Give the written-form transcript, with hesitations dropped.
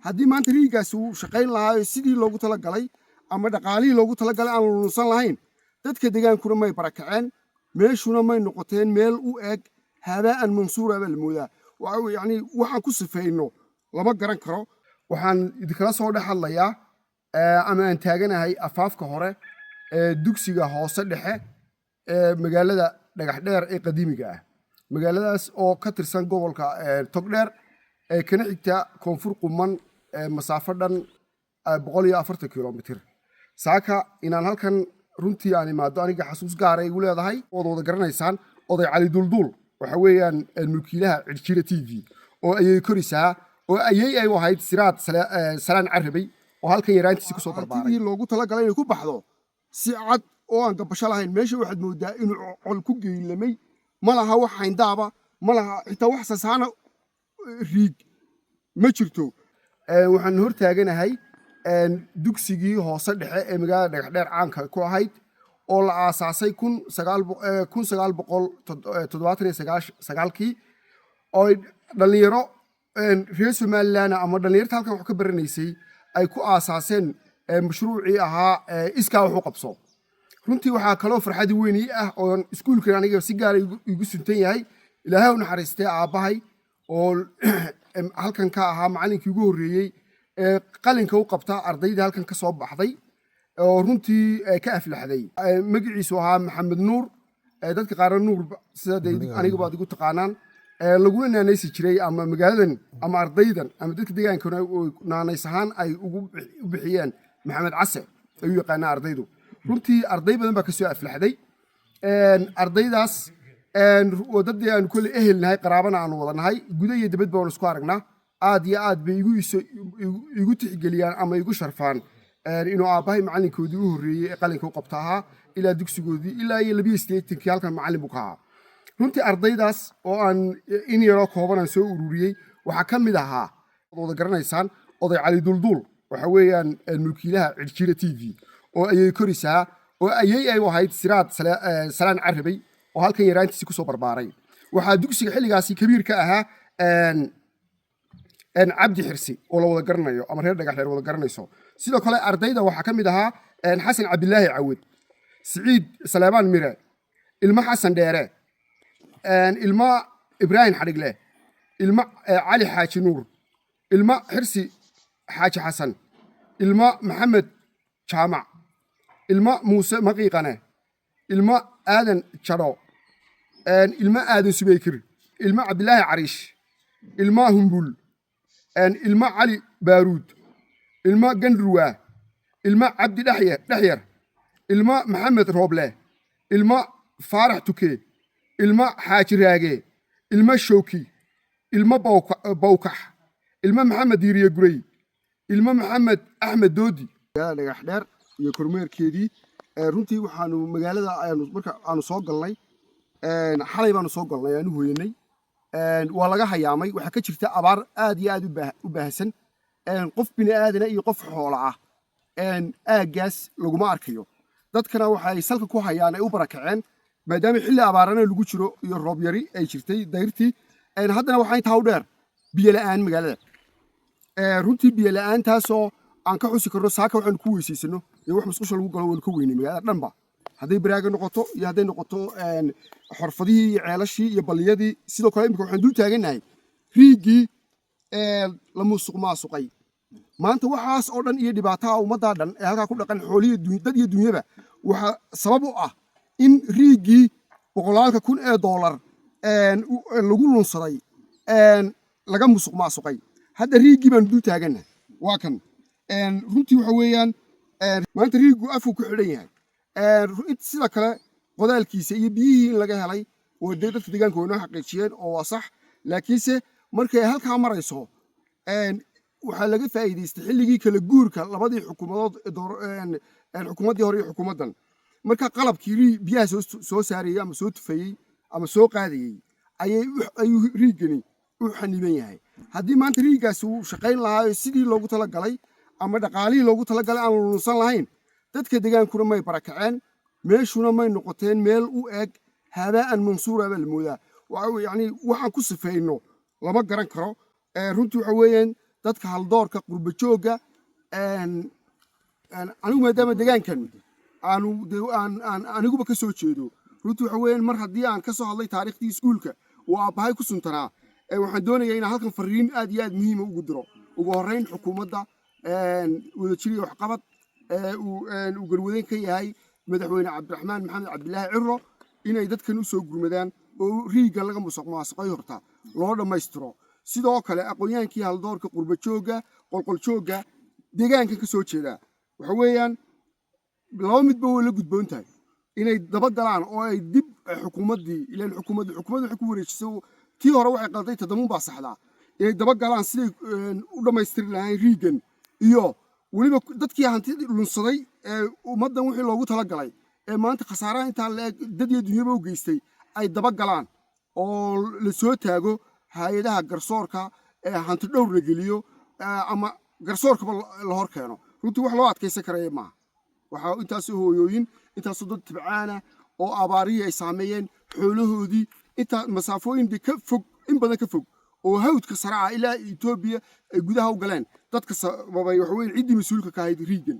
haddii maanta riigaasi uu shaqayn lahaa sidii loogu talagalay ama dhaqaalihii loogu talagalay aan lunsan lahayn dadka degaankuna may barakaceen meeshuna may noqoteen meel u eg habaa'an mansuura baa la moodaa yacni waxaan ku sifayno lama garan karo waxaan idinkala soo dhex hadlayaa ama aan taaganahay afaafka hore dugsiga hoose dhexe magaalada dhagaxdheer ee qadiimiga ah magaaladaas oo ka tirsan gobolka togdheer kana xigta koonfur quman masaafo dhan 140 kilomitir saaka inaan halkan runtii aan imaado aniga xasuus gaar ah igu leedahay oo wada garanaysaan oday cali duldul waxa weeyaan mulkiilaha cirjira TV oo ayay korisaa oo ayay wahayd siraad salaan carabay oo halkan yaraantiisa ku soo barbaaray loogu talagalay inay ku baxdo si cad oo aan gabasho lahayn meesha waxaad moodaa inuu col ku geeylamay ma laha wax hayndaaba ma laha xitaa wax sasaana riig ma jirto waxaan hor taaganahay dugsigii hoose dhexe ee magaalada dhagaxdheer caanka ku ahayd oo la aasaasay 1979kii oo dhalinyaro reer Somaliland ama dhalinyarta halkan wax ka baranaysay ay ku aasaaseen mashruucii ahaa iskaa wax u qabso runtii waxaa kaloo farxad weyn ah oo iskuulkan aniga si gaar ah igu suntan yahay ilaahay u naxariistay aabahay oo halkan ka ahaa macallinkii ugu horreeyay qalinka u qabta ardayda halkan ka soo baxday oo runtii ka aflaxday magaciisu ahaa maxamed nuur dadka qaar nuur sida aniga baad igu taqaanaan laguna naanaysi jiray ama magaaladan ama ardaydan ama dadka deegaankana naanays ahaan ay ugu bixiyeen maxamed case ayuu yaqaanaa ardaydu runtii arday badan baa ka soo aflaxday ardaydaas wadadii aan kulli ehelnahay qaraabana aan wadanahay gudaha iyo dibadba waan isku aragnaa aad iyo aad bay igu tixgeliyaan ama igu sharfaan inuu aabahay macalinkoodii u horreeyay ee qalinka u qabta ahaa ilaa dugsigoodii ilaa iyo 82kii halkan macallin buu ka ahaa runtii ardaydaas oo aan in yaroo kooban aan soo ururiyey waxaa ka mid ahaa wada garanaysaan oday cali duldul waxa weeyaan mulkiilaha cirjira TV oo ayay korisaa oo ayay wahayd siraad salaan carabay oo halkan yaraantiisa ku soo barbaaray waxaa dugsiga xilligaasi kabiir ka ahaa cabdi xirsi oo la wada garanayo ama reer dhagaxdheer wada garanayso sidoo kale ardayda waxaa ka mid ahaa xasan cabdilaahi cawad siciid salaamaan mire ilmo xasan dheere ilmo ibraahim xadhigle ilmo cali xaaji nuur ilmo xirsi xaaji xasan ilmo maxamed jaamac ilmo muuse maqiiqane ilmo aadan jadho ilmo aadan subaykir ilmo cabdilaahi cariish ilmo humbul ilmo cali baaruud ilmo gandruwa ilmo cabdi dhexyar ilmo maxamed rooble ilmo faarax tuke ilmo xaaji raage ilmo shooki ilmo bawkax ilmo maxamed diiriye gurey ilmo maxamed axmed doodi dhagaxdheer iyo kormeerkeedii runtii waxaanu magaalada marka aanu soo galnay xalay baanu soo galnay aanu hooyanay waa laga hayaamay waxaa ka jirta abaar aad iyo aad u baahsan qof bini aadana iyo qof xoola ah aaggaas laguma arkayo dadkana waxay salka ku hayaan ay u barakaceen maadaama xilli abaarana lagu jiro iyo roob yari ay jirtay dayrtii haddana waxaa intaa u dheer biyo la'aan magaalada runtii biyo la'aantaasoo aan ka xusi karno saaka waxaanu ku weysaysano iyo wax musqusha lagu galo waanu ka weynay magaalada dhanba hadday baraaga noqoto iyo hadday noqoto xorfadihii iyo ceelashii iyo balliyadii sidoo kale imika waxaan dul taagannahay riigii la musuq maasuqay maanta waxaas oo dhan iyo dhibaataha ummaddaa dhan ee halkaa ku dhaqan xoolihi dad iyo dunyaba waxaa sabab u ah in riigii boqolaalka kun ee dollar lagu lunsaday laga musuq maasuqay hadda riigii baanu dul taagannahay waa kan runtii waxa weeyaan maanta riigu afku ku xidhan yahay sida kale qodaalkiisa iyo biyihii in laga helay oo dadka deegaanka way noo xaqiijiyeen oo waa sax laakiinse markay halkaa marayso waxaa laga faa'iidaystay xilligii kala guurka labadii xukuumadood xukuumaddii hore iyo xukuumaddan marka qalabkii biyaha soo saarayey ama soo tufayey ama soo qaadayey ayuu riigani u xaniban yahay haddii maanta riigaasi uu shaqayn lahaa sidii loogu talagalay ama dhaqaalihii loogu talagalay aan lunsan lahayn dadka degaankuna may barakaceen meeshuna may noqoteen meel u eg habaa'an mansuura baa la moodaa yacni waxaan ku sifayno lama garan karo runtii waxa weeyaan dadka haldoorka qurba joogga anigu maadaama deegaankan aniguba ka soo jeedo runtii waxa weeyaan mar haddii aan ka soo hadlay taariikhdii iskuulka oo aabbahay ku suntanaa waxaan doonayaa inaan halkan fariin aad iyo aad muhiima ugu diro ugu horreyn xukuumadda wadajir iyo waxqabad uu garwadeyn ka yahay madaxweyne cabdiraxmaan maxamed cabdilaahi ciro inay dadkan u soo gurmadaan oo riiga laga musuqmaasuqay horta loo dhammaystiro sidoo kale aqoonyaankii haldoorka qurba joogga qolqol joogga deegaankan ka soo jeeda waxa weeyaan laba midba way la gudboon tahay inay daba galaan oo ay dib xukuumaddii ilaan xukuumaddu waxay ku wareejisay tii hore waxay qalday toddoba baa saxdaa inay daba galaan siday u dhammaystiri lahayn riigan iyo weliba dadkii hanti lunsaday ee ummaddan wixii loogu talagalay ee maanta khasaaraha intaa la-eg dad iyo dunyaba u geystay ay daba galaan oo la soo taago hay-adaha garsoorka ee hanti dhowr la geliyo ama garsoorkaba la hor keeno runtii wax loo adkaysan karaya maaha waxaa intaasoo hooyooyin intaasoo dad tibcaana oo abaarihii ay saameeyeen xoolahoodii intaa masaafooyin ka fog in badan ka fog oo hawdka saraca ilaa Itoobiya ay gudaha u galeen dadka sababay waxa weeye ciidii mas'uulka ka ahayd riigan